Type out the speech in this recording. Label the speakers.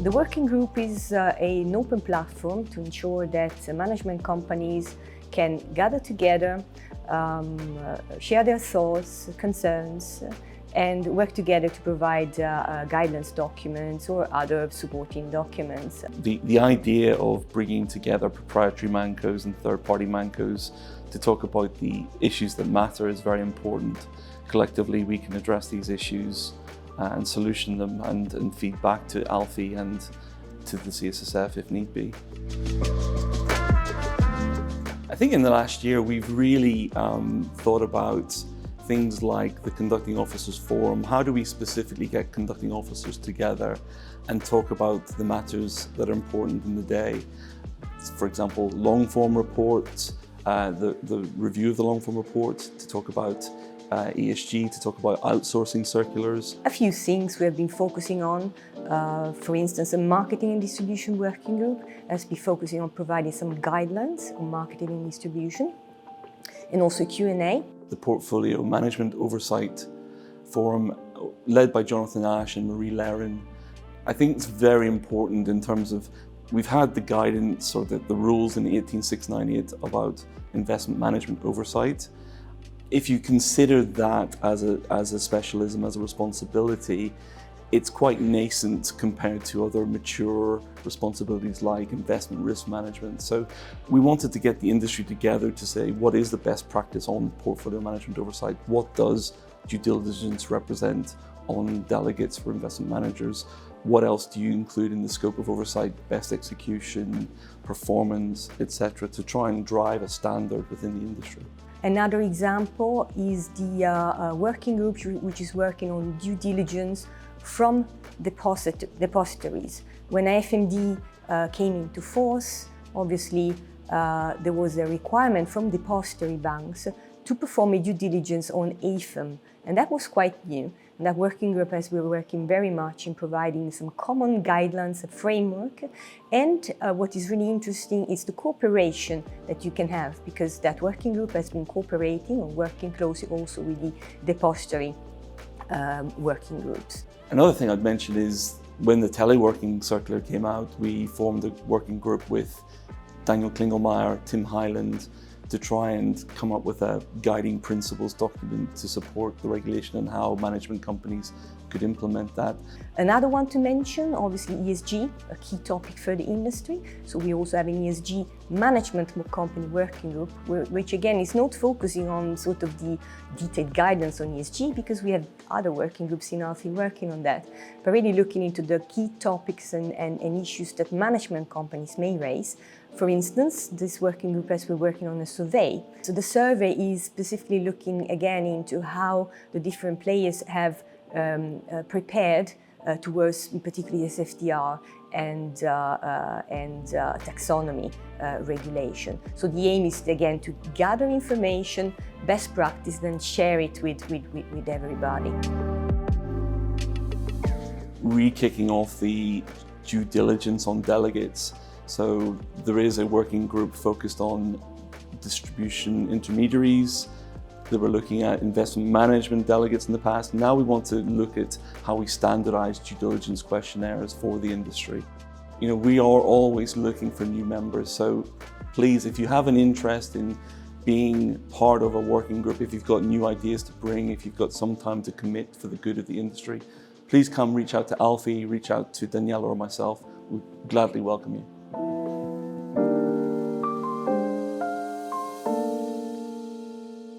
Speaker 1: The working group is an open platform to ensure that management companies can gather together, share their thoughts, concerns, and work together to provide guidance documents or other supporting documents.
Speaker 2: The idea of bringing together proprietary ManCos and third-party ManCos to talk about the issues that matter is very important. Collectively, we can address these issues and solution them and feed back to ALFI and to the CSSF if need be. I think in the last year we've really thought about things like the Conducting Officers Forum. How do we specifically get conducting officers together and talk about the matters that are important in the day? For example, long-form reports, the review of the long-form report, to talk about ESG, to talk about outsourcing circulars.
Speaker 1: A few things we have been focusing on, for instance, a marketing and distribution working group has been focusing on providing some guidelines on marketing and distribution, and also Q&A.
Speaker 2: The Portfolio Management Oversight Forum, led by Jonathan Ash and Marie Lerin. I think it's very important in terms of, we've had the guidance or the rules in 18698 about investment management oversight. If you consider that as a specialism, as a responsibility, it's quite nascent compared to other mature responsibilities like investment risk management. So we wanted to get the industry together to say, what is the best practice on portfolio management oversight? What does due diligence represent on delegates for investment managers? What else do you include in the scope of oversight? Best execution, performance, etc., to try and drive a standard within the industry.
Speaker 1: Another example is the working group which is working on due diligence from depositories. When AFMD came into force, obviously there was a requirement from depository banks to perform a due diligence on AFM, and that was quite new. And that working group has been working very much in providing some common guidelines, a framework, and what is really interesting is the cooperation that you can have, because that working group has been cooperating or working closely also with the depository working groups.
Speaker 2: Another thing I'd mention is when the teleworking circular came out, we formed a working group with Daniel Klingelmeyer, Tim Hyland, to try and come up with a guiding principles document to support the regulation and how management companies could implement that.
Speaker 1: Another one to mention, obviously ESG, a key topic for the industry. So we also have an ESG management company working group, which again is not focusing on sort of the detailed guidance on ESG, because we have other working groups in ALFI working on that, but really looking into the key topics and issues that management companies may raise. For instance, this working group has been working on a survey. So the survey is specifically looking again into how the different players have prepared towards particularly SFDR and taxonomy regulation. So the aim is again to gather information, best practice, then share it with everybody.
Speaker 2: Re-kicking off the due diligence on delegates. So there is a working group focused on distribution intermediaries. They were looking at investment management delegates in the past. Now we want to look at how we standardize due diligence questionnaires for the industry. You know, we are always looking for new members. So please, if you have an interest in being part of a working group, if you've got new ideas to bring, if you've got some time to commit for the good of the industry, please come reach out to ALFI, reach out to Daniela or myself. We'd gladly welcome you.